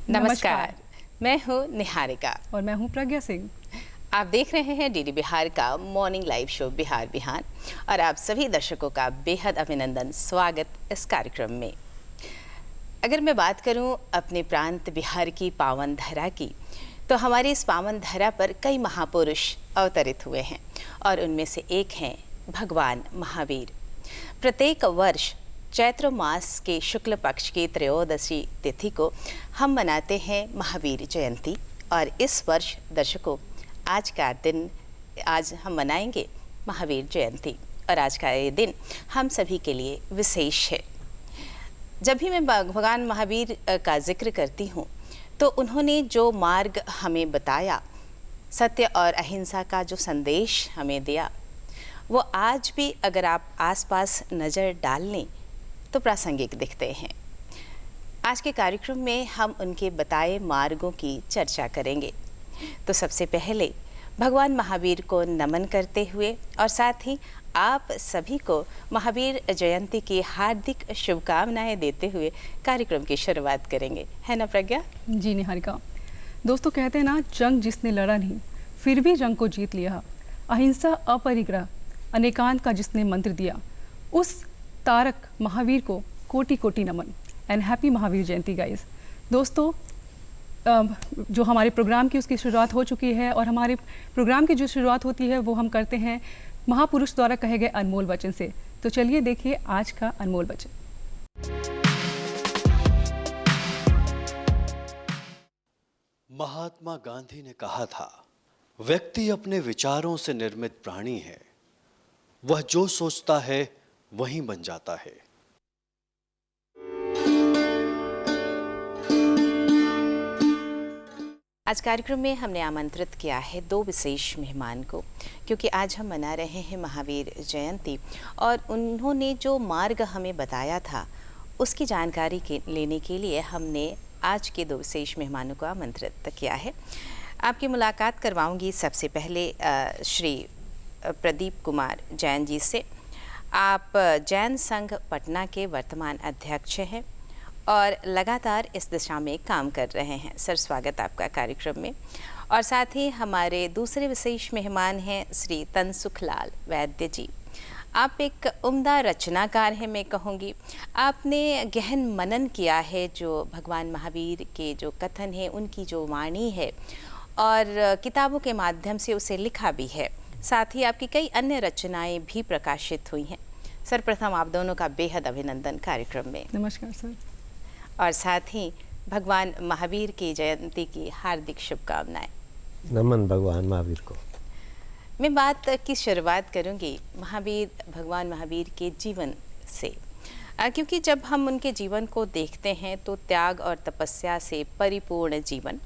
नमस्कार, मैं हूँ निहारिका और मैं हूँ प्रज्ञा सिंह। आप देख रहे हैं डीडी बिहार का मॉर्निंग लाइव शो बिहार बिहान और आप सभी दर्शकों का बेहद अभिनंदन, स्वागत इस कार्यक्रम में। अगर मैं बात करूं अपने प्रांत बिहार की पावन धरा की, तो हमारी इस पावन धरा पर कई महापुरुष अवतरित हुए हैं और उनमें से एक हैं भगवान महावीर। प्रत्येक वर्ष चैत्र मास के शुक्ल पक्ष की त्रयोदशी तिथि को हम मनाते हैं महावीर जयंती और इस वर्ष दर्शकों आज हम मनाएंगे महावीर जयंती और आज का ये दिन हम सभी के लिए विशेष है। जब भी मैं भगवान महावीर का जिक्र करती हूँ तो उन्होंने जो मार्ग हमें बताया, सत्य और अहिंसा का जो संदेश हमें दिया, वो आज भी अगर आप आसपास नज़र डाल लें तो प्रासंगिक दिखते हैं। आज के कार्यक्रम में हम उनके बताए मार्गों की चर्चा करेंगे। तो सबसे पहले भगवान महावीर को नमन करते हुए और साथ ही आप सभी को महावीर जयंती की हार्दिक शुभकामनाएं देते हुए कार्यक्रम की शुरुआत करेंगे, है ना प्रज्ञा? जी निहारिका। दोस्तों कहते हैं ना, जंग जिसने लड़ा नहीं फिर भी जंग को जीत लिया, अहिंसा अपरिग्रह अनेकांत का जिसने मंत्र दिया, उस तारक महावीर को कोटि कोटि नमन and happy Mahavir Jayanti guys. दोस्तों जो हमारे प्रोग्राम की उसकी शुरुआत हो चुकी है और हमारे प्रोग्राम की जो शुरुआत होती है वो हम करते हैं महापुरुष द्वारा कहे गए अनमोल वचन से। तो चलिए देखिए आज का अनमोल वचन। महात्मा गांधी ने कहा था, व्यक्ति अपने विचारों से निर्मित प्राणी है, वह जो सोचता है वही बन जाता है। आज कार्यक्रम में हमने आमंत्रित किया है दो विशेष मेहमान को, क्योंकि आज हम मना रहे हैं महावीर जयंती और उन्होंने जो मार्ग हमें बताया था उसकी जानकारी लेने के लिए हमने आज के दो विशेष मेहमानों को आमंत्रित किया है। आपकी मुलाकात करवाऊंगी सबसे पहले श्री प्रदीप कुमार जैन जी से। आप जैन संघ पटना के वर्तमान अध्यक्ष हैं और लगातार इस दिशा में काम कर रहे हैं। सर, स्वागत आपका कार्यक्रम में। और साथ ही हमारे दूसरे विशेष मेहमान हैं श्री तनसुखलाल वैद्य जी। आप एक उम्दा रचनाकार हैं, मैं कहूँगी। आपने गहन मनन किया है जो भगवान महावीर के जो कथन है, उनकी जो वाणी है, और किताबों के माध्यम से उसे लिखा भी है। साथ ही आपकी कई अन्य रचनाएं भी प्रकाशित हुई हैं। सर्वप्रथम आप दोनों का बेहद अभिनंदन कार्यक्रम में। नमस्कार सर। और साथ ही भगवान महावीर की जयंती की हार्दिक शुभकामनाएं। नमन भगवान महावीर को। मैं बात की शुरुआत करूंगी भगवान महावीर के जीवन से, क्योंकि जब हम उनके जीवन को देखते हैं तो त्याग और तपस्या से परिपूर्ण जीवन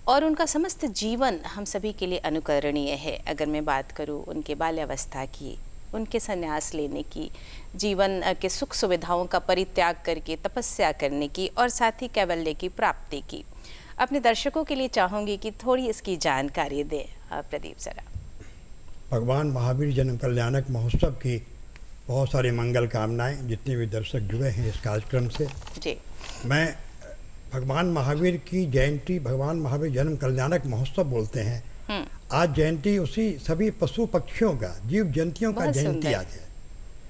और उनका समस्त जीवन हम सभी के लिए अनुकरणीय है। अगर मैं बात करूं उनके बाल्यावस्था की, उनके संन्यास लेने की, जीवन के सुख सुविधाओं का परित्याग करके तपस्या करने की और साथ ही कैवल्य की प्राप्ति की, अपने दर्शकों के लिए चाहूँगी कि थोड़ी इसकी जानकारी दें। प्रदीप जरा। भगवान महावीर जन्म कल्याणक महोत्सव की बहुत सारी मंगल कामनाएं जितने भी दर्शक जुड़े हैं इस कार्यक्रम से। जी, मैं भगवान महावीर की जयंती भगवान महावीर जन्म कल्याणक महोत्सव बोलते हैं। आज जयंती उसी सभी पशु पक्षियों का, जीव जंतुओं का जयंती आज है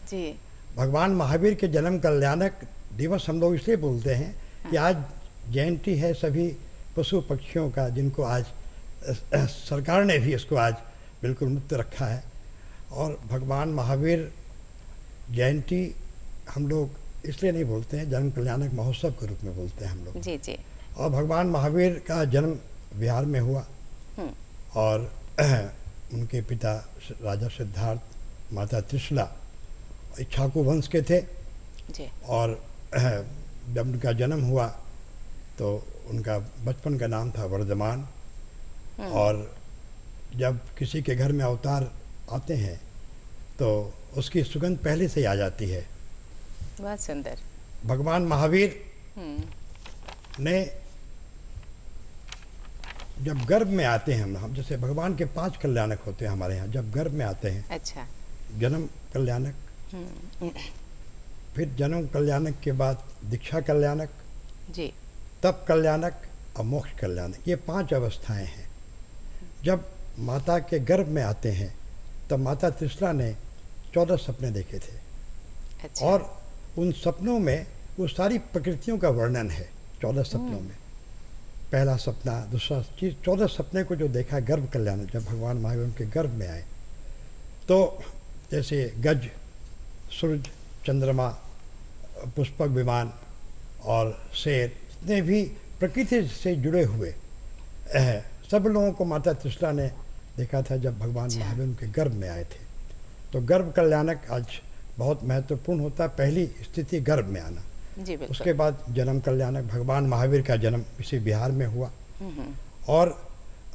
जी। भगवान महावीर के जन्म कल्याणक दिवस हम लोग इसलिए बोलते हैं कि आज जयंती है सभी पशु पक्षियों का, जिनको आज सरकार ने भी इसको आज बिल्कुल मुक्त रखा है। और भगवान महावीर जयंती हम लोग इसलिए नहीं बोलते हैं, जन्म कल्याणक महोत्सव के रूप में बोलते हैं हम लोग। जी जी। और भगवान महावीर का जन्म बिहार में हुआ और उनके पिता राजा सिद्धार्थ, माता त्रिशला इक्ष्वाकु वंश के थे जी। और जब उनका जन्म हुआ तो उनका बचपन का नाम था वर्धमान। और जब किसी के घर में अवतार आते हैं तो उसकी सुगंध पहले से ही आ जाती है। बहुत सुंदर। भगवान महावीर ने जब गर्भ में आते हैं, हम जैसे भगवान के 5 कल्याणक होते हैं हमारे यहाँ, जब गर्भ में आते हैं, अच्छा, जन्म कल्याणक, फिर जन्म कल्याणक के बाद दीक्षा कल्याणक जी, तप कल्याणक, और मोक्ष कल्याणक, ये 5 अवस्थाएं हैं। जब माता के गर्भ में आते हैं तब माता त्रिशला ने 14 सपने देखे थे। अच्छा। और उन सपनों में वो सारी प्रकृतियों का वर्णन है 14 सपनों में। पहला सपना, दूसरा चीज़, 14 सपने को जो देखा गर्भ कल्याण, जब भगवान महावीर उनके गर्भ में आए तो जैसे गज, सूरज, चंद्रमा, पुष्पक विमान और शेर, जितने भी प्रकृति से जुड़े हुए सब लोगों को माता त्रिशला ने देखा था जब भगवान महावीर उनके गर्भ में आए थे। तो गर्भ कल्याणक आज बहुत महत्वपूर्ण होता है, पहली स्थिति गर्भ में आना। जी बिल्कुल। उसके बाद जन्म कल्याणक, भगवान महावीर का जन्म इसी बिहार में हुआ। और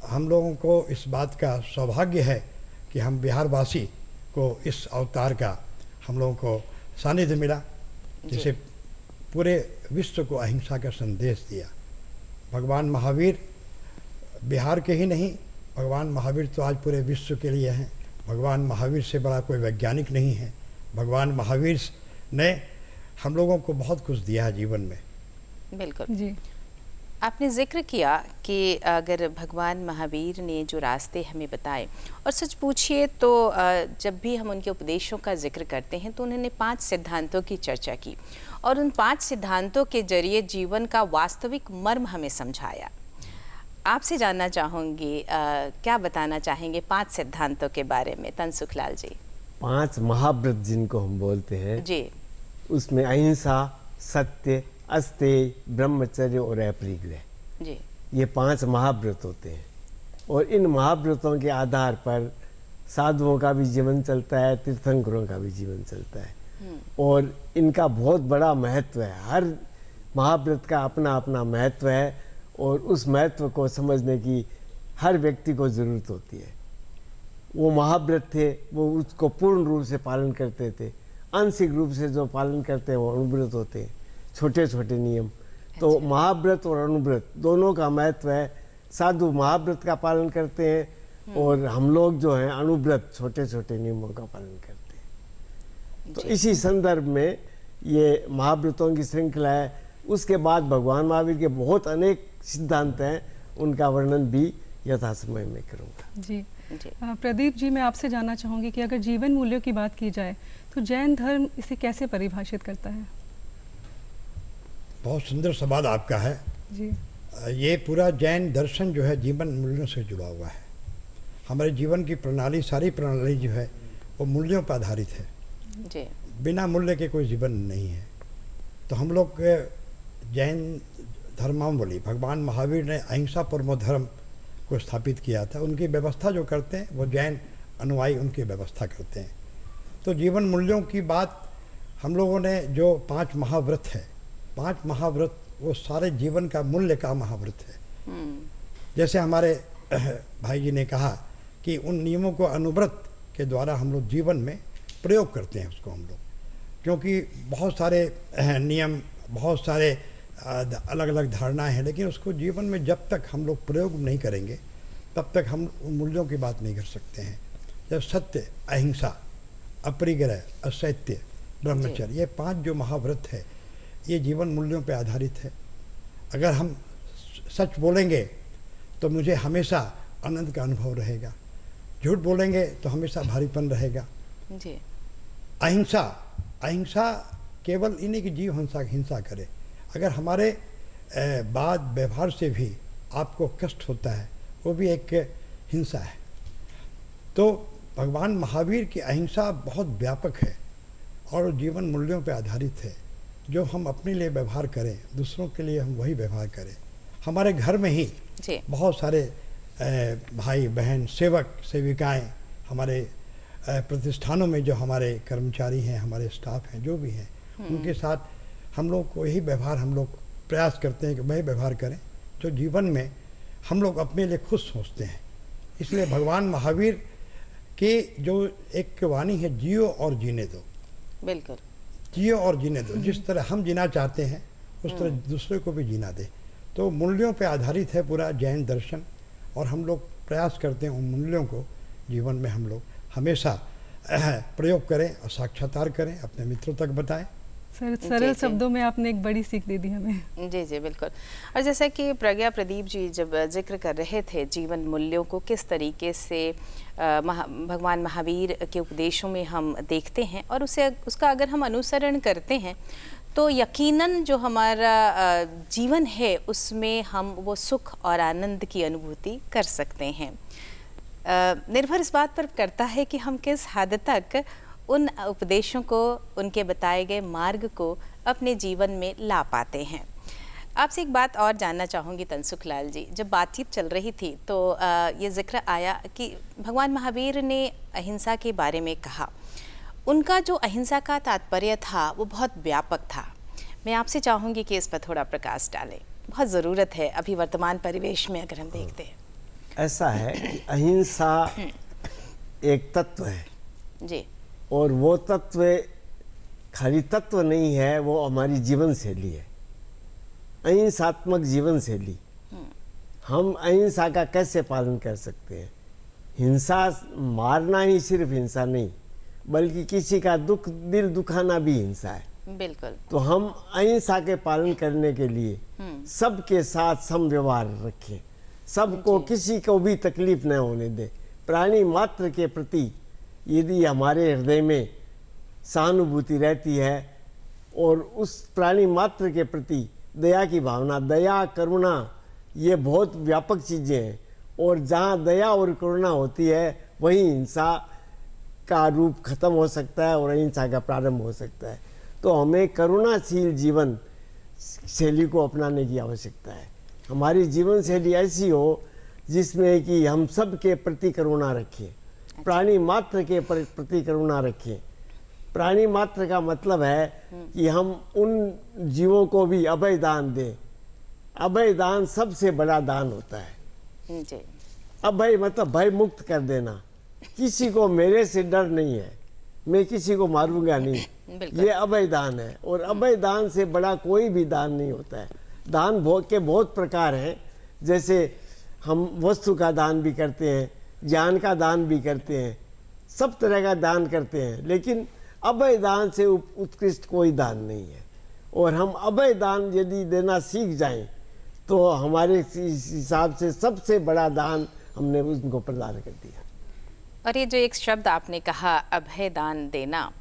हम लोगों को इस बात का सौभाग्य है कि हम बिहारवासी को इस अवतार का हम लोगों को सानिध्य मिला, जिसे पूरे विश्व को अहिंसा का संदेश दिया। भगवान महावीर बिहार के ही नहीं, भगवान महावीर तो आज पूरे विश्व के लिए हैं। भगवान महावीर से बड़ा कोई वैज्ञानिक नहीं है। भगवान महावीर ने हम लोगों को बहुत कुछ दिया है जीवन में। बिल्कुल जी। आपने जिक्र किया कि अगर भगवान महावीर ने जो रास्ते हमें बताए, और सच पूछिए तो जब भी हम उनके उपदेशों का जिक्र करते हैं तो उन्होंने 5 सिद्धांतों की चर्चा की और उन 5 सिद्धांतों के जरिए जीवन का वास्तविक मर्म हमें समझाया। आपसे जानना चाहूँगी, क्या बताना चाहेंगे 5 सिद्धांतों के बारे में, तनसुखलाल जी? 5 महाव्रत जिनको हम बोलते हैं जी। उसमें अहिंसा, सत्य, अस्तेय, ब्रह्मचर्य और अपरिग्रह, जी। ये 5 महाव्रत होते हैं। और इन महाव्रतों के आधार पर साधुओं का भी जीवन चलता है, तीर्थंकरों का भी जीवन चलता है। और इनका बहुत बड़ा महत्व है। हर महाव्रत का अपना अपना महत्व है और उस महत्व को समझने की हर व्यक्ति को ज़रूरत होती है। वो महाव्रत थे, वो उसको पूर्ण रूप से पालन करते थे। आंशिक रूप से जो पालन करते हैं वो अनुव्रत होते हैं, छोटे छोटे नियम। तो महाव्रत और अनुव्रत दोनों का महत्व है। साधु महाव्रत का पालन करते हैं और हम लोग जो हैं अनुव्रत, छोटे छोटे नियमों का पालन करते हैं। तो इसी संदर्भ में ये महाव्रतों की श्रृंखला है। उसके बाद भगवान महावीर के बहुत अनेक सिद्धांत हैं, उनका वर्णन भी यथासमय में करूँगा। जी। प्रदीप जी, मैं आपसे जानना चाहूँगी कि अगर जीवन मूल्यों की बात की जाए तो जैन धर्म इसे कैसे परिभाषित करता है? बहुत सुंदर सवाल आपका है जी। ये पूरा जैन दर्शन जो है जीवन मूल्यों से जुड़ा हुआ है। हमारे जीवन की प्रणाली, सारी प्रणाली जो है वो मूल्यों पर आधारित है। जी। बिना मूल्य के कोई जीवन नहीं है। तो हम लोग जैन धर्मावली, भगवान महावीर ने अहिंसा परमो धर्म को स्थापित किया था। उनकी व्यवस्था जो करते हैं वो जैन अनुयायी उनकी व्यवस्था करते हैं। तो जीवन मूल्यों की बात हम लोगों ने जो 5 महाव्रत है, 5 महाव्रत वो सारे जीवन का मूल्य का महाव्रत है। जैसे हमारे भाई जी ने कहा कि उन नियमों को अनुव्रत के द्वारा हम लोग जीवन में प्रयोग करते हैं उसको हम लोग, क्योंकि बहुत सारे नियम, बहुत सारे अलग अलग धारणाएं हैं, लेकिन उसको जीवन में जब तक हम लोग प्रयोग नहीं करेंगे तब तक हम उन मूल्यों की बात नहीं कर सकते हैं। जब सत्य, अहिंसा, अपरिग्रह, असत्य, ब्रह्मचर्य, ये 5 जो महाव्रत है ये जीवन मूल्यों पर आधारित है। अगर हम सच बोलेंगे तो मुझे हमेशा आनंद का अनुभव रहेगा, झूठ बोलेंगे तो हमेशा भारीपन रहेगा। जी। अहिंसा, अहिंसा केवल इन्हीं की जीव हिंसा करे। अगर हमारे बात व्यवहार से भी आपको कष्ट होता है वो भी एक हिंसा है। तो भगवान महावीर की अहिंसा बहुत व्यापक है और जीवन मूल्यों पर आधारित है। जो हम अपने लिए व्यवहार करें, दूसरों के लिए हम वही व्यवहार करें। हमारे घर में ही बहुत सारे भाई बहन, सेवक सेविकाएं, हमारे प्रतिष्ठानों में जो हमारे कर्मचारी हैं, हमारे स्टाफ हैं, जो भी हैं, उनके साथ हम लोग को यही व्यवहार हम लोग प्रयास करते हैं कि वही व्यवहार करें जो जीवन में हम लोग अपने लिए खुश सोचते हैं। इसलिए भगवान महावीर के जो एक वाणी है, जियो और जीने दो। बिल्कुल। जियो और जीने दो। जिस तरह हम जीना चाहते हैं उस तरह दूसरे को भी जीना दे। तो मूल्यों पर आधारित है पूरा जैन दर्शन और हम लोग प्रयास करते हैं उन मूल्यों को जीवन में हम लोग हमेशा प्रयोग करें और साक्षात्कार करें, अपने मित्रों तक बताएं सरल शब्दों में आपने एक बड़ी सीख दे दी हमें। जी जी बिल्कुल। और जैसा कि प्रज्ञा प्रदीप जी जब जिक्र कर रहे थे जीवन मूल्यों को किस तरीके से भगवान महावीर के उपदेशों में हम देखते हैं और उसका अगर हम अनुसरण करते हैं तो यकीनन जो हमारा जीवन है उसमें हम वो सुख और आनंद की अनुभूति कर सकते हैं। निर्भर इस बात पर करता है कि हम किस हद तक उन उपदेशों को, उनके बताए गए मार्ग को अपने जीवन में ला पाते हैं। आपसे एक बात और जानना चाहूँगी तनसुख लाल जी, जब बातचीत चल रही थी तो ये जिक्र आया कि भगवान महावीर ने अहिंसा के बारे में कहा। उनका जो अहिंसा का तात्पर्य था वो बहुत व्यापक था। मैं आपसे चाहूँगी कि इस पर थोड़ा प्रकाश डालें, बहुत ज़रूरत है अभी वर्तमान परिवेश में अगर हम देखते हैं। ऐसा है कि अहिंसा एक तत्व है जी, और वो तत्व खाली तत्व नहीं है, वो हमारी जीवन शैली है, अहिंसात्मक जीवन शैली। हम अहिंसा का कैसे पालन कर सकते हैं? हिंसा मारना ही सिर्फ हिंसा नहीं, बल्कि किसी का दिल दुखाना भी हिंसा है। बिल्कुल। तो हम अहिंसा के पालन करने के लिए सबके साथ सम व्यवहार रखें, सबको किसी को भी तकलीफ न होने दें। प्राणी मात्र के प्रति यदि हमारे हृदय में सहानुभूति रहती है और उस प्राणी मात्र के प्रति दया की भावना, दया करुणा, ये बहुत व्यापक चीज़ें हैं, और जहाँ दया और करुणा होती है वहीं हिंसा का रूप खत्म हो सकता है और अहिंसा का प्रारंभ हो सकता है। तो हमें करुणाशील जीवन शैली को अपनाने की आवश्यकता है। हमारी जीवन शैली ऐसी हो जिसमें कि हम सब के प्रति करुणा रखें, प्राणी मात्र के प्रति करुणा रखें। प्राणी मात्र का मतलब है कि हम उन जीवों को भी अभय दान दें। अभय दान सबसे बड़ा दान होता है जी। अभय मतलब भय मुक्त कर देना। किसी को मेरे से डर नहीं है, मैं किसी को मारूंगा नहीं, ये अभय दान है। और अभय दान से बड़ा कोई भी दान नहीं होता है। दान के बहुत प्रकार हैं, जैसे हम वस्तु का दान भी करते हैं, ज्ञान का दान भी करते हैं, सब तरह का दान करते हैं, लेकिन अभय दान से उत्कृष्ट कोई दान नहीं है। और हम अभय दान यदि देना सीख जाएं तो हमारे हिसाब से सबसे बड़ा दान हमने उनको प्रदान कर दिया। और ये जो एक शब्द आपने कहा अभय दान देना,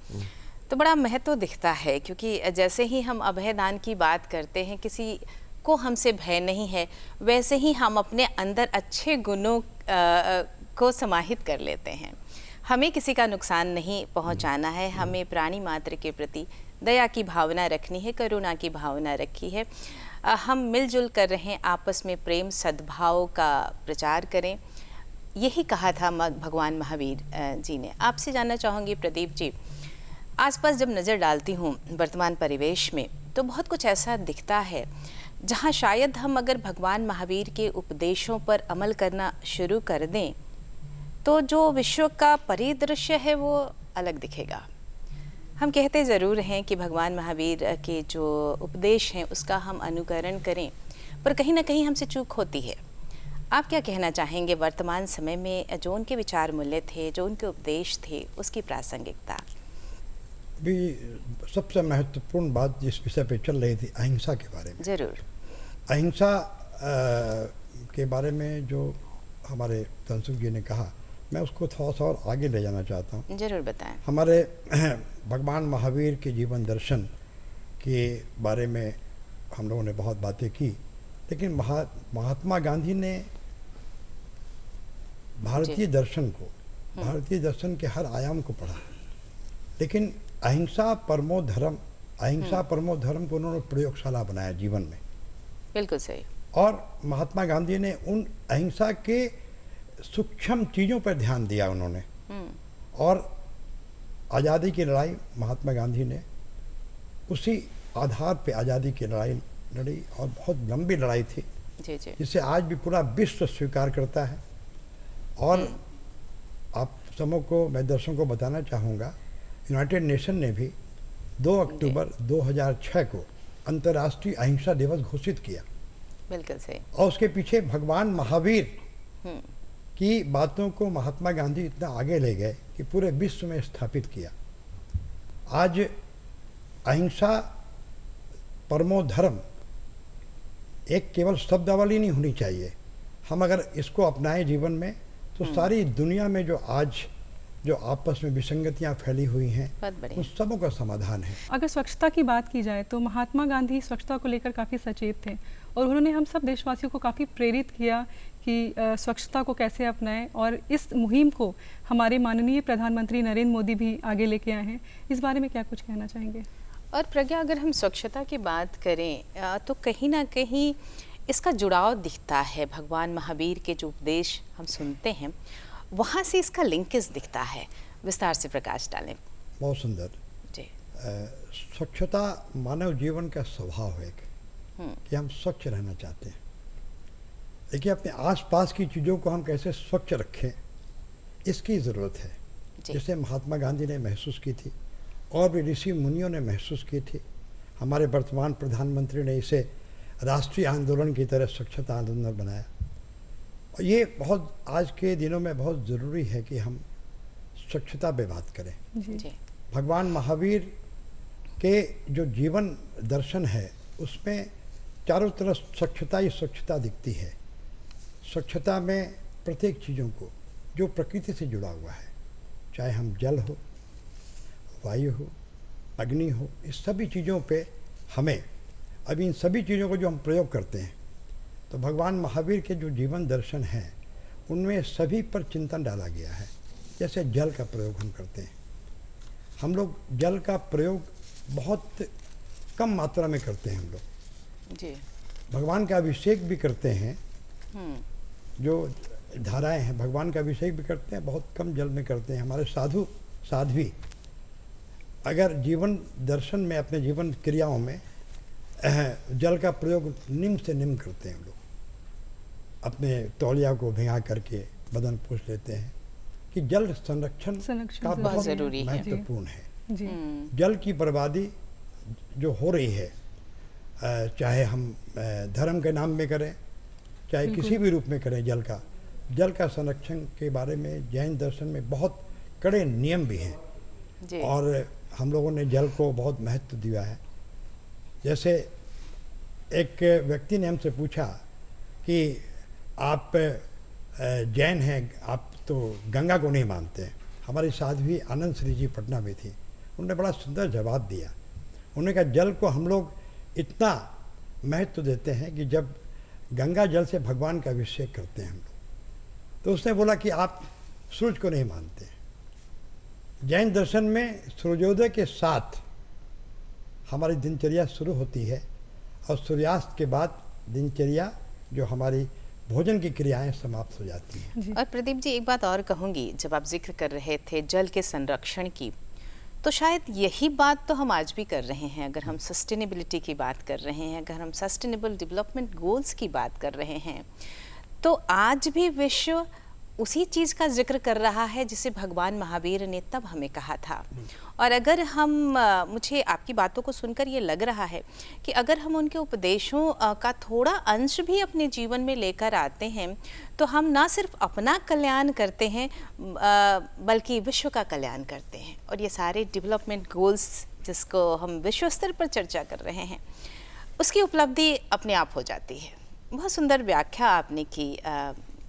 तो बड़ा महत्व दिखता है, क्योंकि जैसे ही हम अभय दान की बात करते हैं, किसी को हमसे भय नहीं है, वैसे ही हम अपने अंदर अच्छे गुणों को समाहित कर लेते हैं। हमें किसी का नुकसान नहीं पहुंचाना है, हमें प्राणी मात्र के प्रति दया की भावना रखनी है, करुणा की भावना रखी है। हम मिलजुल कर रहें, आपस में प्रेम सद्भाव का प्रचार करें, यही कहा था भगवान महावीर जी ने। आपसे जानना चाहूँगी प्रदीप जी, आसपास जब नज़र डालती हूँ वर्तमान परिवेश में तो बहुत कुछ ऐसा दिखता है जहाँ शायद हम अगर भगवान महावीर के उपदेशों पर अमल करना शुरू कर दें तो जो विश्व का परिदृश्य है वो अलग दिखेगा। हम कहते ज़रूर हैं कि भगवान महावीर के जो उपदेश हैं उसका हम अनुकरण करें, पर कहीं ना कहीं हमसे चूक होती है। आप क्या कहना चाहेंगे वर्तमान समय में जो उनके विचार मूल्य थे, जो उनके उपदेश थे, उसकी प्रासंगिकता? भी सबसे महत्वपूर्ण बात जिस विषय पे चल रही थी, अहिंसा के बारे में। जरूर। अहिंसा के बारे में जो हमारे तनसुख जी ने कहा, मैं उसको थोड़ा सा और आगे ले जाना चाहता हूँ। जरूर बताएं। हमारे भगवान महावीर के जीवन दर्शन के बारे में हम लोगों ने बहुत बातें की, लेकिन महात्मा गांधी ने भारतीय दर्शन को, भारतीय दर्शन के हर आयाम को पढ़ा, लेकिन अहिंसा परमो धर्म, अहिंसा परमो धर्म को उन्होंने प्रयोगशाला बनाया जीवन में। बिल्कुल सही। और महात्मा गांधी ने उन अहिंसा के सूक्ष्म चीज़ों पर ध्यान दिया उन्होंने। और आज़ादी की लड़ाई महात्मा गांधी ने उसी आधार पे आज़ादी की लड़ाई लड़ी, और बहुत लंबी लड़ाई थी जी जी। जिसे आज भी पूरा विश्व स्वीकार करता है। और आप सबों को, मैं दर्शकों को बताना चाहूँगा, यूनाइटेड नेशन ने भी 2 अक्टूबर 2006 को अंतर्राष्ट्रीय अहिंसा दिवस घोषित किया। बिल्कुल सही। और उसके पीछे भगवान महावीर की बातों को महात्मा गांधी इतना आगे ले गए कि पूरे विश्व में स्थापित किया। आज अहिंसा परमो धर्म एक केवल शब्दावली नहीं होनी चाहिए। हम अगर इसको अपनाएं जीवन में तो सारी दुनिया में जो आज जो आपस में विसंगतियां फैली हुई हैं उन सबों का समाधान है। अगर स्वच्छता की बात की जाए तो महात्मा गांधी स्वच्छता को लेकर काफ़ी सचेत थे और उन्होंने हम सब देशवासियों को काफ़ी प्रेरित किया कि स्वच्छता को कैसे अपनाएं, और इस मुहिम को हमारे माननीय प्रधानमंत्री नरेंद्र मोदी भी आगे लेके आए हैं। इस बारे में क्या कुछ कहना चाहेंगे? और प्रज्ञा, अगर हम स्वच्छता की बात करें तो कहीं ना कहीं इसका जुड़ाव दिखता है। भगवान महावीर के जो उपदेश हम सुनते हैं वहाँ से इसका लिंकेज दिखता है। विस्तार से प्रकाश डालें। बहुत सुंदर जी। स्वच्छता मानव जीवन का स्वभाव है कि हम स्वच्छ रहना चाहते हैं, लेकिन अपने आसपास की चीज़ों को हम कैसे स्वच्छ रखें इसकी ज़रूरत है। जैसे महात्मा गांधी ने महसूस की थी और भी ऋषि मुनियों ने महसूस की थी। हमारे वर्तमान प्रधानमंत्री ने इसे राष्ट्रीय आंदोलन की तरह स्वच्छता आंदोलन बनाया। और ये बहुत आज के दिनों में बहुत ज़रूरी है कि हम स्वच्छता पे बात करें। जी। भगवान महावीर के जो जीवन दर्शन है उसमें चारों तरफ स्वच्छता ही स्वच्छता दिखती है। स्वच्छता में प्रत्येक चीज़ों को जो प्रकृति से जुड़ा हुआ है, चाहे हम जल हो, वायु हो, अग्नि हो, इस सभी चीज़ों पे हमें, अब इन सभी चीज़ों को जो हम प्रयोग करते हैं तो भगवान महावीर के जो जीवन दर्शन हैं उनमें सभी पर चिंतन डाला गया है। जैसे जल का प्रयोग हम करते हैं, हम लोग जल का प्रयोग बहुत कम मात्रा में करते हैं। हम लोग जी। भगवान का अभिषेक भी करते हैं, जो धाराएं हैं भगवान का अभिषेक भी करते हैं, बहुत कम जल में करते हैं। हमारे साधु साध्वी अगर जीवन दर्शन में अपने जीवन क्रियाओं में जल का प्रयोग निम्न से निम्न करते हैं। हम लोग अपने तौलिया को भिगा करके बदन पोंछ लेते हैं कि जल संरक्षण का बहुत ज़रूरी है, महत्वपूर्ण है। जी। जल की बर्बादी जो हो रही है, चाहे हम धर्म के नाम में करें चाहे किसी भी रूप में करें, जल का संरक्षण के बारे में जैन दर्शन में बहुत कड़े नियम भी हैं और हम लोगों ने जल को बहुत महत्व दिया है। जैसे एक व्यक्ति ने हमसे पूछा कि आप जैन हैं, आप तो गंगा को नहीं मानते हैं। हमारी साध्वी आनंद श्री जी पटना में थी, उन्होंने बड़ा सुंदर जवाब दिया। उन्होंने कहा जल को हम लोग इतना महत्व देते हैं कि जब गंगा जल से भगवान का अभिषेक करते हैं हम लोग, तो उसने बोला कि आप सूरज को नहीं मानते। जैन दर्शन में सूर्योदय के साथ हमारी दिनचर्या शुरू होती है और सूर्यास्त के बाद दिनचर्या जो हमारी भोजन की क्रियाएं समाप्त हो जाती हैं। और प्रदीप जी, एक बात और कहूँगी, जब आप जिक्र कर रहे थे जल के संरक्षण की, तो शायद यही बात तो हम आज भी कर रहे हैं। अगर हम सस्टेनेबिलिटी की बात कर रहे हैं, अगर हम सस्टेनेबल डेवलपमेंट गोल्स की बात कर रहे हैं, तो आज भी विश्व उसी चीज़ का जिक्र कर रहा है जिसे भगवान महावीर ने तब हमें कहा था। और अगर हम मुझे आपकी बातों को सुनकर ये लग रहा है कि अगर हम उनके उपदेशों का थोड़ा अंश भी अपने जीवन में लेकर आते हैं तो हम ना सिर्फ अपना कल्याण करते हैं बल्कि विश्व का कल्याण करते हैं। और ये सारे डेवलपमेंट गोल्स जिसको हम विश्व स्तर पर चर्चा कर रहे हैं उसकी उपलब्धि अपने आप हो जाती है। बहुत सुंदर व्याख्या आपने की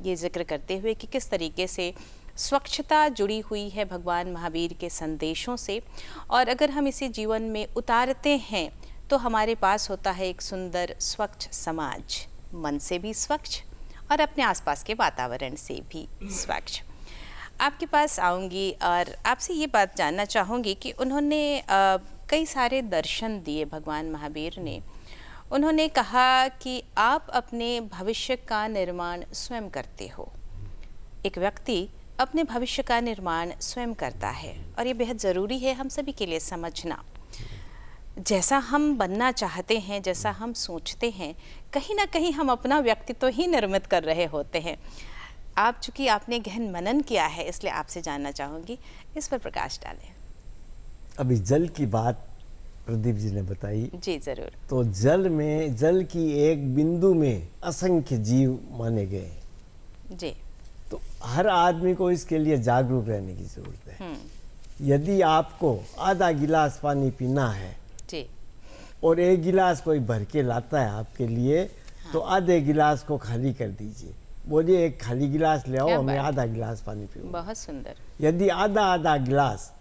ये जिक्र करते हुए कि किस तरीके से स्वच्छता जुड़ी हुई है भगवान महावीर के संदेशों से, और अगर हम इसे जीवन में उतारते हैं तो हमारे पास होता है एक सुंदर स्वच्छ समाज, मन से भी स्वच्छ और अपने आसपास के वातावरण से भी स्वच्छ। आपके पास आऊँगी और आपसे ये बात जानना चाहूँगी कि उन्होंने कई सारे दर्शन दिए भगवान महावीर ने। उन्होंने कहा कि आप अपने भविष्य का निर्माण स्वयं करते हो। एक व्यक्ति अपने भविष्य का निर्माण स्वयं करता है और ये बेहद ज़रूरी है हम सभी के लिए समझना। जैसा हम बनना चाहते हैं, जैसा हम सोचते हैं, कहीं ना कहीं हम अपना व्यक्तित्व ही निर्मित कर रहे होते हैं। आप चूँकि आपने गहन मनन किया है इसलिए आपसे जानना चाहूँगी, इस पर प्रकाश डालें। अभी जल की बात प्रदीप जी ने बताई। जी ज़रूर। तो जल की एक बिंदु में असंख्य जीव माने गए। जी। तो हर आदमी को इसके लिए जागरूक रहने की जरूरत है। यदि आपको आधा गिलास पानी पीना है जी। और एक गिलास कोई भर के लाता है आपके लिए, तो आधे गिलास को खाली कर दीजिए, बोलिए एक खाली गिलास ले आओ, क्या हमें बात आधा गिलास पानी पियो। बहुत सुंदर। यदि आधा आधा गिलास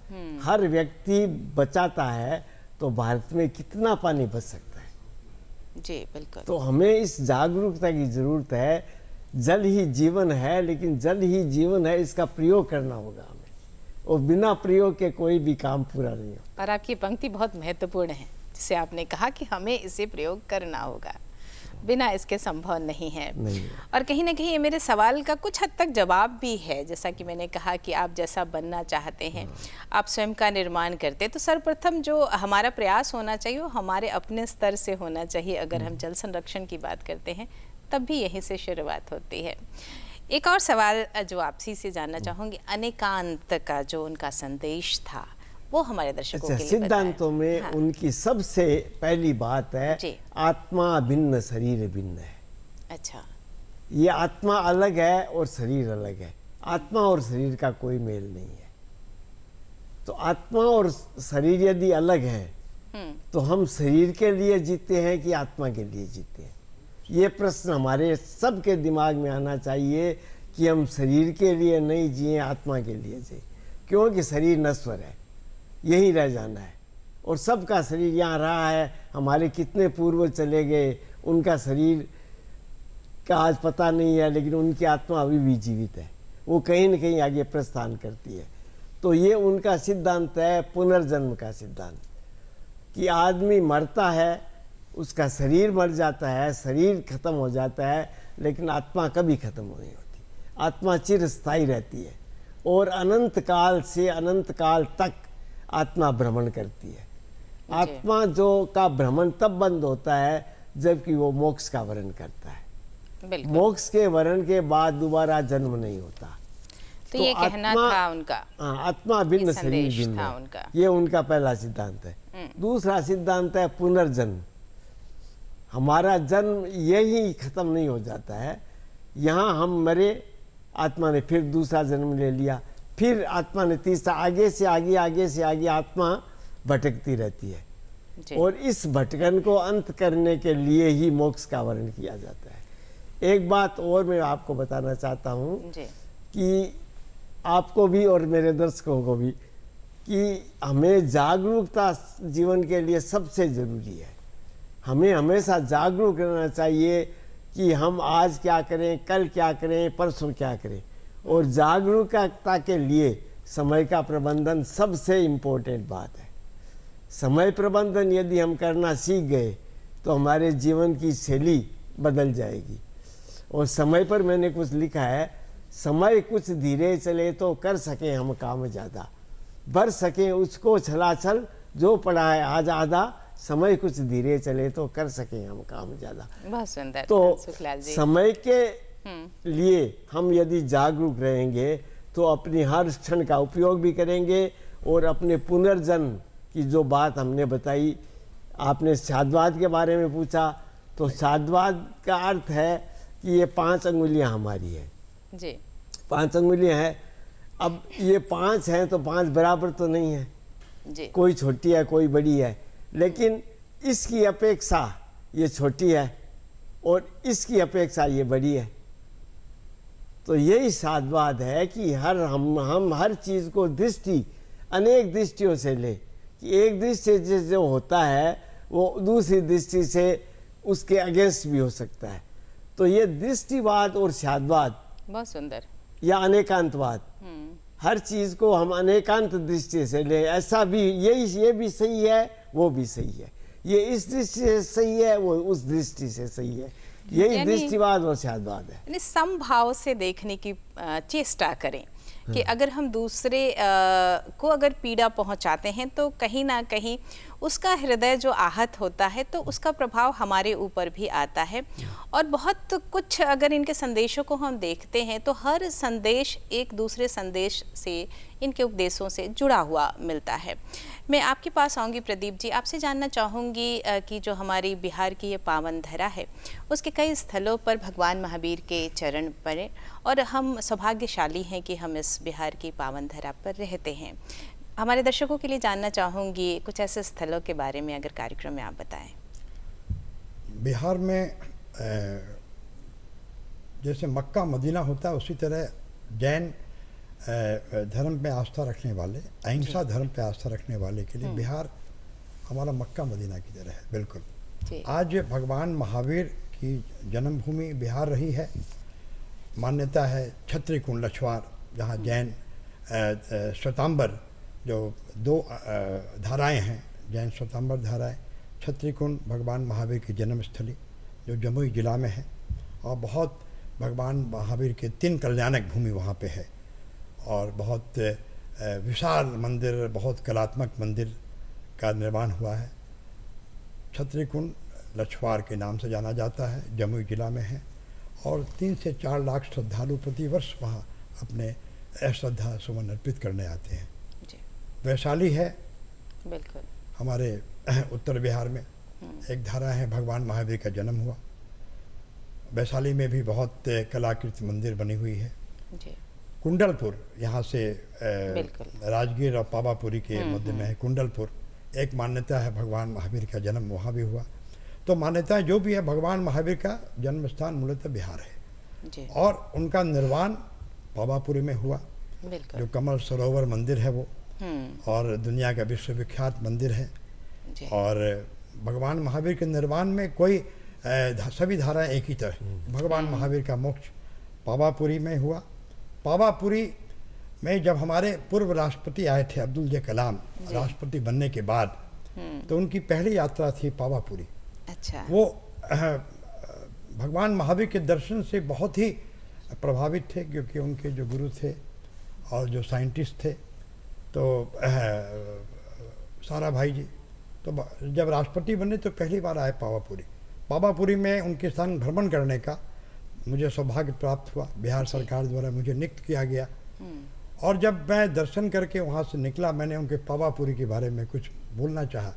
हर व्यक्ति बचाता है तो भारत में कितना पानी बच सकता है। जी बिल्कुल। तो हमें इस जागरूकता की जरूरत है। जल ही जीवन है, लेकिन जल ही जीवन है इसका प्रयोग करना होगा हमें, और बिना प्रयोग के कोई भी काम पूरा नहीं होता। और आपकी पंक्ति बहुत महत्वपूर्ण है, जिसे आपने कहा कि हमें इसे प्रयोग करना होगा, बिना इसके संभव नहीं है। और कहीं ना कहीं ये मेरे सवाल का कुछ हद तक जवाब भी है। जैसा कि मैंने कहा कि आप जैसा बनना चाहते हैं, आप स्वयं का निर्माण करते हैं, तो सर्वप्रथम जो हमारा प्रयास होना चाहिए वो हमारे अपने स्तर से होना चाहिए। अगर हम जल संरक्षण की बात करते हैं तब भी यहीं से शुरुआत होती है। एक और सवाल जो आपसी से जानना चाहूँगी, अनेकांत का जो उनका संदेश था वो हमारे दर्शकों के लिए सिद्धांतों में हाँ। उनकी सबसे पहली बात है आत्मा भिन्न शरीर भिन्न है। अच्छा, ये आत्मा अलग है और शरीर अलग है, आत्मा और शरीर का कोई मेल नहीं है। तो आत्मा और शरीर यदि अलग है तो हम शरीर के लिए जीते हैं कि आत्मा के लिए जीते हैं, ये प्रश्न हमारे सबके दिमाग में आना चाहिए कि हम शरीर के लिए नहीं जिए, आत्मा के लिए जिए। क्योंकि शरीर नश्वर है, यही रह जाना है, और सबका शरीर यहाँ रहा है। हमारे कितने पूर्वज चले गए, उनका शरीर का आज पता नहीं है, लेकिन उनकी आत्मा अभी भी जीवित है, वो कहीं न कहीं आगे प्रस्थान करती है। तो ये उनका सिद्धांत है, पुनर्जन्म का सिद्धांत, कि आदमी मरता है, उसका शरीर मर जाता है, शरीर खत्म हो जाता है, लेकिन आत्मा कभी खत्म नहीं होती। आत्मा चिरस्थायी रहती है और अनंत काल से अनंत काल तक आत्मा भ्रमण करती है। आत्मा जो का भ्रमण तब बंद होता है जबकि वो मोक्ष का वर्ण करता है। मोक्ष के वर्ण के बाद दोबारा जन्म नहीं होता। तो ये कहना था उनका। हाँ, आत्मा भिन्न शरीर भिन्न था उनका। ये उनका पहला सिद्धांत है। दूसरा सिद्धांत है पुनर्जन्म। हमारा जन्म यही खत्म नहीं हो जाता है, यहाँ हम मरे, आत्मा ने फिर दूसरा जन्म ले लिया, फिर आत्मा ने तीसरा, आगे से आगे, आगे से आगे आत्मा भटकती रहती है। और इस भटकन को अंत करने के लिए ही मोक्ष का वर्ण किया जाता है। एक बात और मैं आपको बताना चाहता हूँ कि आपको भी और मेरे दर्शकों को भी, कि हमें जागरूकता जीवन के लिए सबसे ज़रूरी है। हमें हमेशा जागरूक रहना चाहिए कि हम आज क्या करें, कल क्या करें, परसों क्या करें। और जागरूकता के लिए समय का प्रबंधन सबसे इम्पोर्टेंट बात है। समय प्रबंधन यदि हम करना सीख गए तो हमारे जीवन की शैली बदल जाएगी। और समय पर मैंने कुछ लिखा है, समय कुछ धीरे चले तो कर सकें हम काम ज़्यादा, भर सकें उसको छलाछल जो पड़ा है आज आधा, समय कुछ धीरे चले तो कर सकें हम काम ज़्यादा। बहुत सुंदर। तो समय के लिए हम यदि जागरूक रहेंगे तो अपनी हर क्षण का उपयोग भी करेंगे। और अपने पुनर्जन्म की जो बात हमने बताई, आपने साधवाद के बारे में पूछा, तो साधवाद का अर्थ है कि ये 5 अंगुलियां हमारी है जी, 5 अंगुलियां हैं। अब ये 5 हैं तो 5 बराबर तो नहीं है जी, कोई छोटी है कोई बड़ी है, लेकिन इसकी अपेक्षा ये छोटी है और इसकी अपेक्षा ये बड़ी है। तो यही साधवाद है कि हम हर चीज़ को दृष्टि अनेक दृष्टियों से ले, कि एक दृष्टि से जो होता है वो दूसरी दृष्टि से उसके अगेंस्ट भी हो सकता है। तो ये दृष्टिवाद और साधवाद, बहुत सुंदर, या अनेकांतवाद, हर चीज़ को हम अनेकांत दृष्टि से ले, ऐसा भी ये भी सही है वो भी सही है, ये इस दृष्टि से सही है वो उस दृष्टि से सही है। यही दृष्टिवाद और साधवाद है। यानी समभाव से देखने की चेष्टा करें कि अगर हम दूसरे को अगर पीड़ा पहुंचाते हैं तो कहीं ना कहीं उसका हृदय जो आहत होता है तो उसका प्रभाव हमारे ऊपर भी आता है। और बहुत कुछ अगर इनके संदेशों को हम देखते हैं तो हर संदेश एक दूसरे संदेश से, इनके उपदेशों से जुड़ा हुआ मिलता है। मैं आपके पास आऊँगी प्रदीप जी, आपसे जानना चाहूँगी कि जो हमारी बिहार की ये पावन धरा है उसके कई स्थलों पर भगवान महावीर के चरण पड़े और हम सौभाग्यशाली हैं कि हम इस बिहार की पावन धरा पर रहते हैं। हमारे दर्शकों के लिए जानना चाहूँगी कुछ ऐसे स्थलों के बारे में अगर कार्यक्रम में आप बताएं। बिहार में जैसे मक्का मदीना होता है, उसी तरह जैन धर्म पे आस्था रखने वाले, अहिंसा धर्म पे आस्था रखने वाले के लिए बिहार हमारा मक्का मदीना की तरह है। बिल्कुल। आज भगवान महावीर की जन्मभूमि बिहार रही है। मान्यता है छत्री कुंड लछवार, जहाँ जैन श्वेतांबर जो 2 धाराएं हैं, जैन श्वेतांबर धाराएं, छत्री कुंड भगवान महावीर की जन्मस्थली जो जमुई जिला में है, और बहुत भगवान महावीर के 3 कल्याणक भूमि वहाँ पे है, और बहुत विशाल मंदिर, बहुत कलात्मक मंदिर का निर्माण हुआ है। छत्री कुंड लछवार के नाम से जाना जाता है, जमुई जिला में है, और 3 से 4 लाख श्रद्धालु प्रतिवर्ष वहाँ अपने श्रद्धा सुमन अर्पित करने आते हैं। वैशाली है बिल्कुल हमारे उत्तर बिहार में, एक धारा है भगवान महावीर का जन्म हुआ। वैशाली में भी बहुत कलाकृत मंदिर बनी हुई है। जी। कुंडलपुर यहाँ से राजगीर और पावापुरी के मध्य में है कुंडलपुर। एक मान्यता है भगवान महावीर का जन्म वहाँ भी हुआ। तो मान्यता जो भी है, भगवान महावीर का जन्म स्थान मूलतः बिहार है। जी। और उनका निर्वाण पावापुरी में हुआ, जो कमल सरोवर मंदिर है वो, और दुनिया का विश्वविख्यात मंदिर है। और भगवान महावीर के निर्वाण में कोई सभी धाराएं एक ही तरह। भगवान महावीर का मोक्ष पावापुरी में हुआ। पावापुरी में जब हमारे पूर्व राष्ट्रपति आए थे अब्दुल जे कलाम, राष्ट्रपति बनने के बाद, तो उनकी पहली यात्रा थी पावापुरी। अच्छा। वो भगवान महावीर के दर्शन से बहुत ही प्रभावित थे, क्योंकि उनके जो गुरु थे और जो साइंटिस्ट थे, तो सारा भाई जी, तो जब राष्ट्रपति बने तो पहली बार आए पावापुरी। पावापुरी में उनके स्थान भ्रमण करने का मुझे सौभाग्य प्राप्त हुआ। बिहार सरकार द्वारा मुझे नियुक्त किया गया, और जब मैं दर्शन करके वहाँ से निकला, मैंने उनके पावापुरी के बारे में कुछ बोलना चाहा,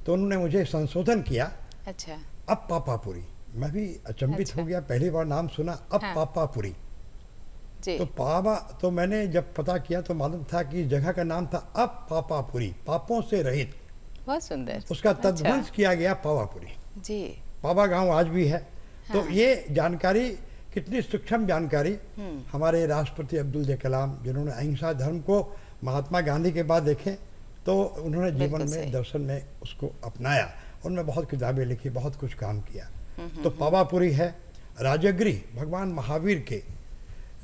तो उन्होंने मुझे संशोधन किया। अच्छा। अब पापापुरी। मैं भी अचंभित हो गया, पहली बार नाम सुना, अब पापापुरी। तो मैंने जब पता किया तो मालूम था कि जगह का नाम था अब पापापुरी, पापों से रहित। बहुत सुंदर। उसका तद्भंश किया गया पावापुरी। जी। पावा गांव आज भी है। तो ये जानकारी, कितनी सूक्ष्म जानकारी हमारे राष्ट्रपति अब्दुल जे कलाम, जिन्होंने अहिंसा धर्म को महात्मा गांधी के बाद देखे, तो उन्होंने जीवन में, दर्शन में उसको अपनाया। उन्होंने बहुत किताबें लिखी, बहुत कुछ काम किया। तो पावापुरी है। राजगिरी, भगवान महावीर के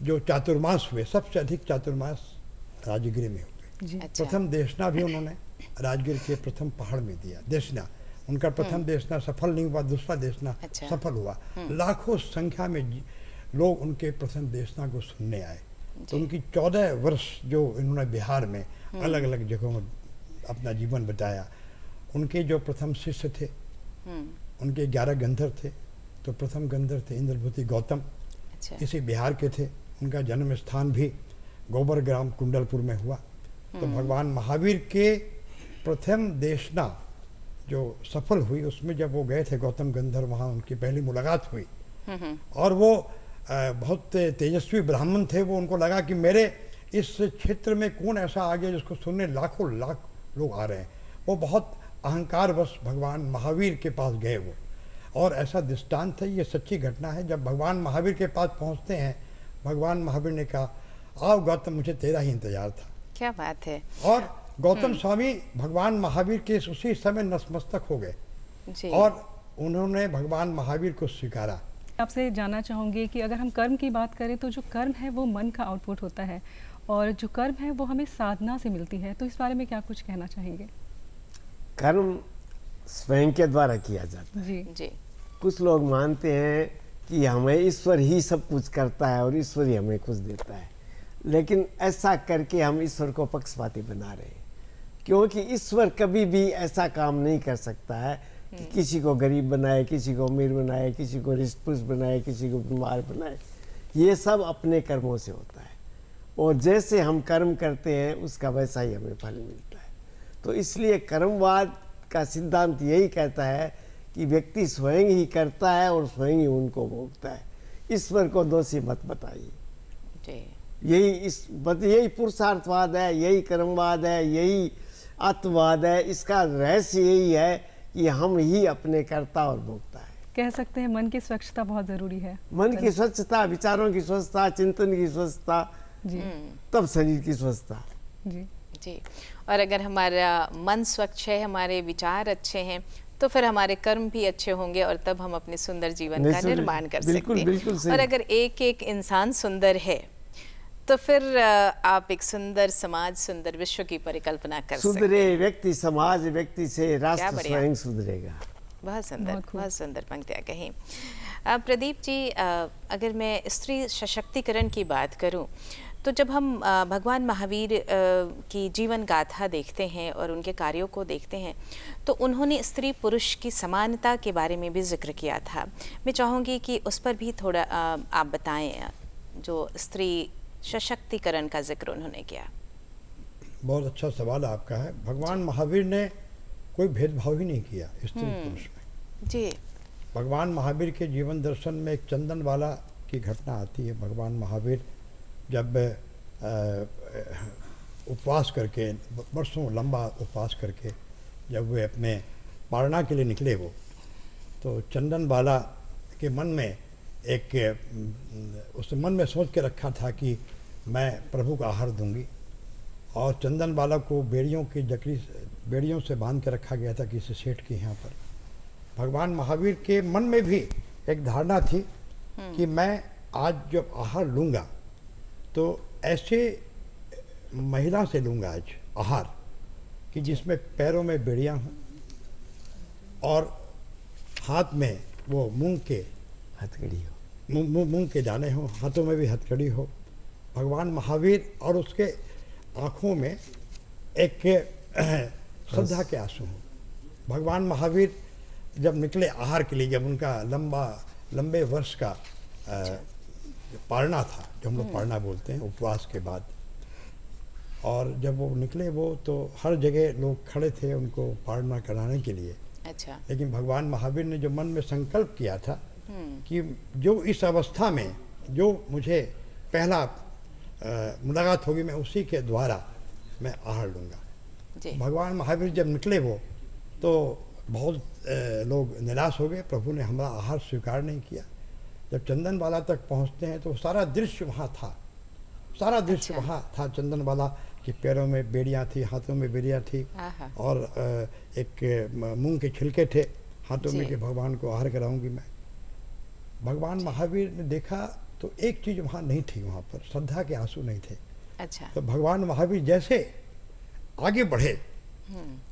जो चातुर्मास हुए, सबसे अधिक चातुर्मास राजगिरी में हुए। अच्छा। प्रथम देशना भी उन्होंने राजगिर के प्रथम पहाड़ में दिया। देशना, उनका प्रथम देशना सफल नहीं हुआ, दूसरा देशना सफल हुआ। लाखों संख्या में लोग उनके प्रथम देशना को सुनने आए। तो उनकी 14 वर्ष जो इन्होंने बिहार में अलग अलग जगहों में अपना जीवन बिताया। उनके जो प्रथम शिष्य थे, उनके 11 गंधर्व थे। तो प्रथम गंधर्व थे इंद्रभूति गौतम। अच्छा। इसी बिहार के थे। उनका जन्म स्थान भी गोबर ग्राम कुंडलपुर में हुआ। तो भगवान महावीर के प्रथम देशना जो सफल हुई, उसमें जब वो गए थे गौतम गंधर्व, वहाँ उनकी पहली मुलाकात हुई। और वो बहुत तेजस्वी ब्राह्मण थे। वो उनको लगा कि मेरे इस क्षेत्र में कौन ऐसा आ गया जिसको सुनने लाखों लाख लोग आ रहे हैं। वो बहुत अहंकारवश भगवान महावीर के पास गए वो, और ऐसा दृष्टांत है, ये सच्ची घटना है। जब भगवान महावीर के पास पहुंचते हैं, भगवान महावीर ने कहा, आओ गौतम, मुझे तेरा ही इंतजार था। क्या बात है। और गौतम स्वामी भगवान महावीर के उसी समय नतमस्तक हो गए और उन्होंने भगवान महावीर को स्वीकारा। आपसे जानना चाहूँगी कि अगर हम कर्म की बात करें तो जो कर्म है वो मन का आउटपुट होता है, और जो कर्म है वो हमें साधना से मिलती है। तो इस बारे में क्या कुछ कहना चाहेंगे? कर्म स्वयं के द्वारा किया जाता है। जी जी। कुछ लोग मानते हैं कि हमें ईश्वर ही सब कुछ करता है और ईश्वर ही हमें कुछ देता है, लेकिन ऐसा करके हम ईश्वर को पक्षपाती बना रहे हैं। क्योंकि ईश्वर कभी भी ऐसा काम नहीं कर सकता है कि किसी को गरीब बनाए, किसी को अमीर बनाए, किसी को रिष्ट बनाए, किसी को बीमार बनाए। ये सब अपने कर्मों से होता है, और जैसे हम कर्म करते हैं उसका वैसा ही हमें फल मिलता है। तो इसलिए कर्मवाद का सिद्धांत यही कहता है कि व्यक्ति स्वयं ही करता है और स्वयं ही उनको भोगता है। ईश्वर को दोषी मत बताइए। जी। यही पुरुषार्थवाद है, यही कर्मवाद है, यही आत्मवाद है। इसका रहस्य यही है कि हम ही अपने कर्ता और भोक्ता है। कह सकते हैं मन की स्वच्छता बहुत ज़रूरी है। मन की स्वच्छता, विचारों की स्वच्छता, चिंतन की स्वच्छता, जी तब शरीर की स्वच्छता। जी जी। और अगर हमारा मन स्वच्छ है, हमारे विचार अच्छे हैं, तो फिर हमारे कर्म भी अच्छे होंगे और तब हम अपने सुंदर जीवन का निर्माण कर सकते हैं। बिल्कुल सही। और अगर एक एक इंसान सुंदर है तो फिर आप एक सुंदर समाज, सुंदर विश्व की परिकल्पना कर सकते हैं। सुधरे व्यक्ति समाज, व्यक्ति से राष्ट्र बढ़िया। स्वयं सुधरेगा। बहुत सुंदर, बहुत खूब। बहुत सुंदर पंक्तियाँ कहीं। प्रदीप जी, अगर मैं स्त्री सशक्तिकरण की बात करूं, तो जब हम भगवान महावीर की जीवन गाथा देखते हैं और उनके कार्यों को देखते हैं, तो उन्होंने स्त्री पुरुष की समानता के बारे में भी जिक्र किया था। मैं चाहूँगी कि उस पर भी थोड़ा आप बताएं, जो स्त्री सशक्तिकरण का जिक्र उन्होंने किया। बहुत अच्छा सवाल आपका है। भगवान महावीर ने कोई भेदभाव ही नहीं किया स्त्री पुरुष में। जी। भगवान महावीर के जीवन दर्शन में एक चंदनवाला की घटना आती है। भगवान महावीर जब उपवास करके, वर्षों लंबा उपवास करके जब वे अपने पारणा के लिए निकले, वो तो चंदनवाला के मन में उस मन में सोच के रखा था कि मैं प्रभु का आहार दूंगी, और चंदनवाला को बेड़ियों से बांध के रखा गया था किसी सेठ के यहाँ पर। भगवान महावीर के मन में भी एक धारणा थी कि मैं आज जब आहार लूँगा तो ऐसे महिला से लूँगा आज आहार कि जिसमें पैरों में बेड़ियाँ हों और हाथ में वो मूंग के हथकड़ी हो, मूंग के दाने हों, हाथों में भी हथकड़ी हो। भगवान महावीर और उसके आँखों में एक श्रद्धा के आंसू हों। भगवान महावीर जब निकले आहार के लिए, जब उनका लंबे वर्ष का पारणा था, जो हम लोग पारणा बोलते हैं उपवास के बाद, और जब वो निकले वो तो हर जगह लोग खड़े थे उनको पारणा कराने के लिए। अच्छा। लेकिन भगवान महावीर ने जो मन में संकल्प किया था कि जो इस अवस्था में जो मुझे पहला मुलाकात होगी, मैं उसी के द्वारा मैं आहार लूँगा। जी। भगवान महावीर जब निकले वो तो बहुत लोग निराश हो गए, प्रभु ने हमारा आहार स्वीकार नहीं किया। जब चंदनवाला तक पहुंचते हैं तो सारा दृश्य वहाँ था, सारा दृश्य अच्छा। वहाँ था। चंदनवाला के पैरों में बेड़ियाँ थी, हाथों में बेड़ियाँ थी, आहा। और एक मूंग के छिलके थे हाथों में जी। कि भगवान को आहार कराऊंगी मैं। भगवान महावीर ने देखा तो एक चीज़ वहाँ नहीं थी, वहाँ पर श्रद्धा के आंसू नहीं थे। अच्छा। तो भगवान महावीर जैसे आगे बढ़े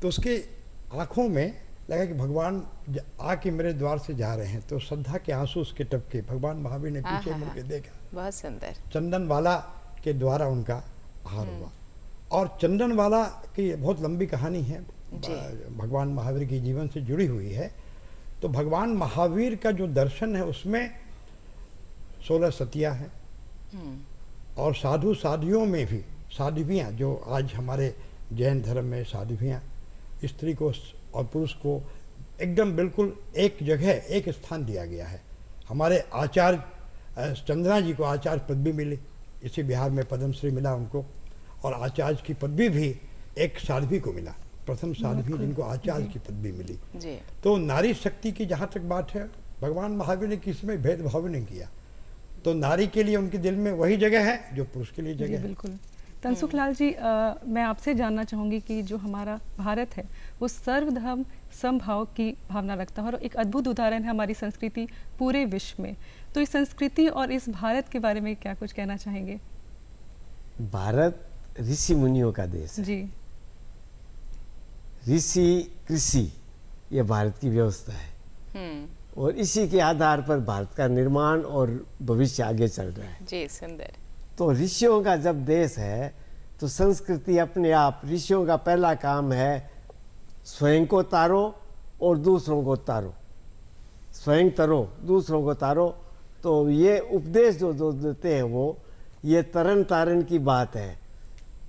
तो उसके आँखों में लगा कि भगवान आके मेरे द्वार से जा रहे हैं, तो श्रद्धा के आंसू उसके टपके। भगवान महावीर ने पीछे मुड़ के देखा, बहुत सुंदर। चंदनवाला के द्वारा उनका आहार हुआ। और चंदनवाला की बहुत लंबी कहानी है, भगवान महावीर के जीवन से जुड़ी हुई है। तो भगवान महावीर का जो दर्शन है उसमें 16 सतियाँ हैं, और साधु साधियों में भी साध्वियाँ, जो आज हमारे जैन धर्म में साध्वियाँ, स्त्री को और पुरुष को एकदम बिल्कुल एक जगह, एक स्थान दिया गया है। हमारे आचार्य चंद्रा जी को आचार्य पदवी मिली, इसी बिहार में पद्मश्री मिला उनको, और आचार्य की पदवी भी एक साध्वी को मिला, प्रथम साध्वी जिनको आचार्य की पदवी मिली। जी। तो नारी शक्ति की जहाँ तक बात है, भगवान महावीर ने किसी में भेदभाव नहीं किया। तो नारी के लिए उनके दिल में वही जगह है जो पुरुष के लिए जगह है। बिल्कुल। तनसुखलाल जी, मैं आपसे जानना चाहूँगी कि जो हमारा भारत है वो सर्वधर्म समभाव की भावना रखता है, और एक अद्भुत उदाहरण है हमारी संस्कृति पूरे विश्व में। तो इस संस्कृति और इस भारत के बारे में क्या कुछ कहना चाहेंगे? भारत ऋषि मुनियों का देश है। जी। ऋषि कृषि, ये भारत की व्यवस्था है, और इसी के आधार पर भारत का निर्माण और भविष्य आगे चल रहा है। जी, सुंदर। तो ऋषियों का जब देश है तो संस्कृति अपने आप, ऋषियों का पहला काम है स्वयं को तारो और दूसरों को तारो, स्वयं तरो दूसरों को तारो। तो ये उपदेश जो देते हैं वो ये तरन तारण की बात है,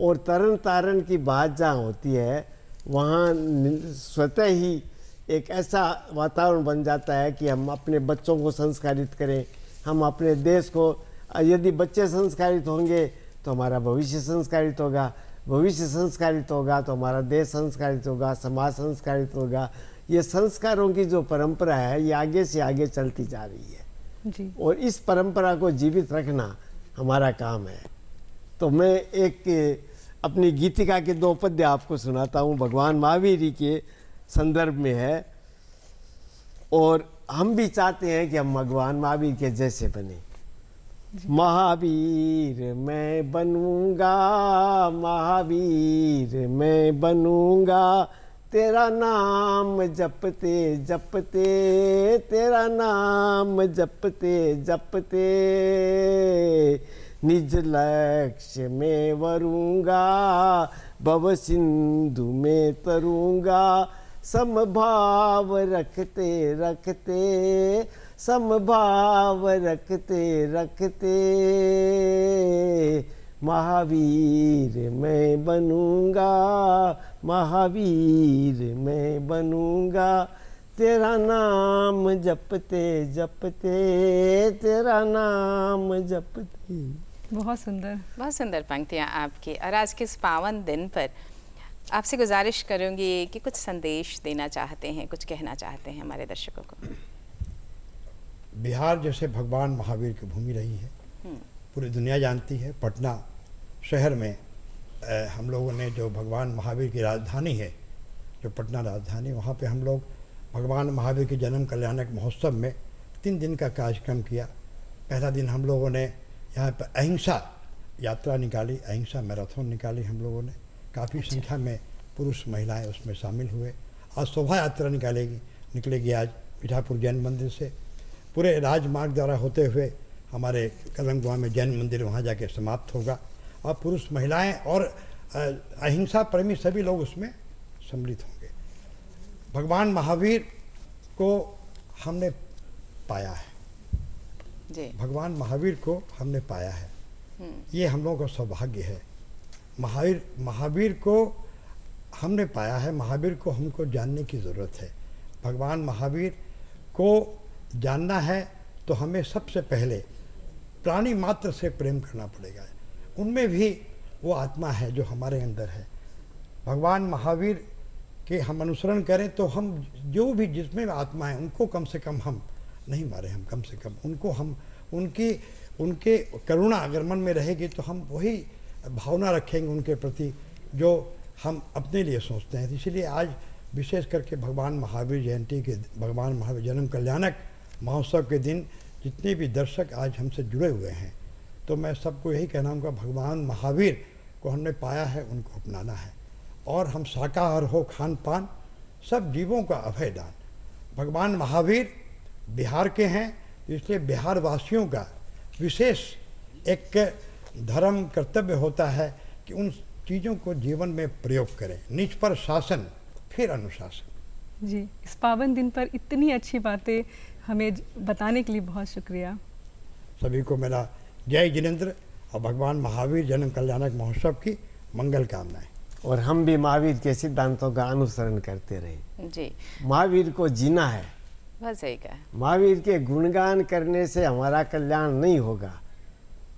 और तरन तारण की बात जहाँ होती है वहाँ स्वतः ही एक ऐसा वातावरण बन जाता है कि हम अपने बच्चों को संस्कारित करें, हम अपने देश को, यदि बच्चे संस्कारित होंगे तो हमारा भविष्य संस्कारित होगा, भविष्य संस्कारित होगा तो हमारा देश संस्कारित होगा, समाज संस्कारित होगा। ये संस्कारों की जो परंपरा है ये आगे से आगे चलती जा रही है जी। और इस परंपरा को जीवित रखना हमारा काम है। तो मैं एक अपनी गीतिका के 2 पद्य आपको सुनाता हूँ, भगवान महावीर जी के संदर्भ में है। और हम भी चाहते हैं कि हम भगवान महावीर के जैसे बने। महावीर मैं बनूंगा, महावीर मैं बनूंगा, तेरा नाम जपते जपते, तेरा नाम जपते जपते, निज लक्ष्य में वरूंगा, भव सिंधु में तरूंगा, समभाव रखते रखते, समभाव रखते रखते, महावीर मैं बनूंगा, महावीर मैं बनूंगा, तेरा नाम जपते जपते, तेरा नाम जपते। बहुत सुंदर पंक्तियाँ आपकी। और आज के इस पावन दिन पर आपसे गुजारिश करूंगी कि कुछ संदेश देना चाहते हैं, कुछ कहना चाहते हैं हमारे दर्शकों को। बिहार जैसे भगवान महावीर की भूमि रही है, पूरी दुनिया जानती है। पटना शहर में हम लोगों ने जो भगवान महावीर की राजधानी है, जो पटना राजधानी, वहाँ पे हम लोग भगवान महावीर के जन्म कल्याणक महोत्सव में 3 दिन का कार्यक्रम किया। पहला दिन हम लोगों ने यहाँ पर अहिंसा यात्रा निकाली, अहिंसा मैराथन निकाली हम लोगों ने। काफ़ी संख्या में पुरुष महिलाएं उसमें शामिल हुए। आज शोभा यात्रा निकलेगी आज मीठापुर जैन मंदिर से, पूरे राजमार्ग द्वारा होते हुए हमारे कदमकुआं में जैन मंदिर, वहाँ जाके समाप्त होगा। और पुरुष महिलाएं और अहिंसा प्रेमी सभी लोग उसमें सम्मिलित होंगे। भगवान महावीर को हमने पाया है जी। भगवान महावीर को हमने पाया है, ये हम लोगों का सौभाग्य है। महावीर को हमने पाया है, महावीर को हमको जानने की ज़रूरत है। भगवान महावीर को जानना है तो हमें सबसे पहले प्राणी मात्र से प्रेम करना पड़ेगा। उनमें भी वो आत्मा है जो हमारे अंदर है। भगवान महावीर के हम अनुसरण करें तो हम जो भी जिसमें आत्मा है उनको कम से कम हम नहीं मारे, हम कम से कम उनको हम उनके करुणा अगर मन में रहेगी तो हम वही भावना रखेंगे उनके प्रति जो हम अपने लिए सोचते हैं। इसीलिए आज विशेष करके भगवान महावीर जयंती के, भगवान महावीर जन्म कल्याणक महोत्सव के दिन जितने भी दर्शक आज हमसे जुड़े हुए हैं, तो मैं सबको यही कहना चाहूँगा, भगवान महावीर को हमने पाया है, उनको अपनाना है। और हम शाकाहार हो, खान पान, सब जीवों का अभय दान। भगवान महावीर बिहार के हैं, इसलिए बिहार वासियों का विशेष एक धर्म कर्तव्य होता है कि उन चीज़ों को जीवन में प्रयोग करें। निज पर शासन फिर अनुशासन। जी, इस पावन दिन पर इतनी अच्छी बातें हमें बताने के लिए बहुत शुक्रिया। सभी को मेरा जय जिनेंद्र और भगवान महावीर जन्म कल्याणक महोत्सव की मंगल कामनाएं। और हम भी महावीर के सिद्धांतों का अनुसरण करते रहे जी। महावीर को जीना है। बहुत सही कहा। महावीर के गुणगान करने से हमारा कल्याण नहीं होगा,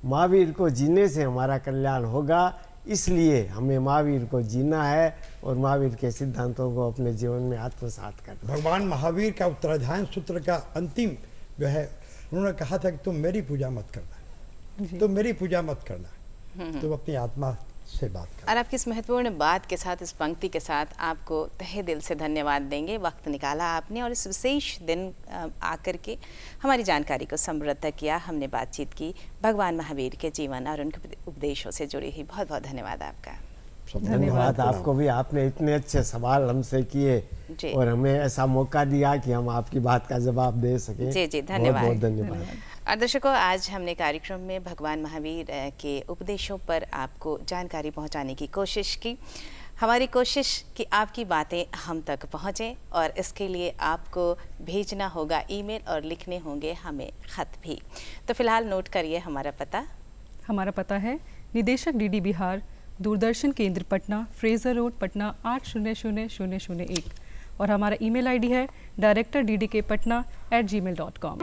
महावीर को जीने से हमारा कल्याण होगा। इसलिए हमें महावीर को जीना है और महावीर के सिद्धांतों को अपने जीवन में आत्मसात करना। भगवान महावीर का उत्तराधायन सूत्र का अंतिम जो है, उन्होंने कहा था कि तुम मेरी पूजा मत करना, तुम मेरी पूजा मत करना, तुम अपनी आत्मा से बात करना। और आपकी इस महत्वपूर्ण बात के साथ, इस पंक्ति के साथ आपको तहे दिल से धन्यवाद देंगे। वक्त निकाला आपने और इस विशेष दिन आकर के हमारी जानकारी को समृद्ध किया। हमने बातचीत की भगवान महावीर के जीवन और उनके उपदेशों से जुड़ी ही। बहुत बहुत धन्यवाद आपका। धन्यवाद आपको भी, आपने इतने अच्छे सवाल हमसे किए और हमें ऐसा मौका दिया कि हम आपकी बात का जवाब दे सकें। जी जी, धन्यवाद। बहुत धन्यवाद। और दर्शकों, आज हमने कार्यक्रम में भगवान महावीर के उपदेशों पर आपको जानकारी पहुंचाने की कोशिश की। हमारी कोशिश कि आपकी बातें हम तक पहुंचें और इसके लिए आपको भेजना होगा ईमेल और लिखने होंगे हमें ख़त भी। तो फिलहाल नोट करिए हमारा पता। हमारा पता है निदेशक डीडी बिहार, दूरदर्शन केंद्र पटना, फ्रेजर रोड पटना 800001। और हमारा ईमेल आईडी है director@ddkpatna@gmail.com।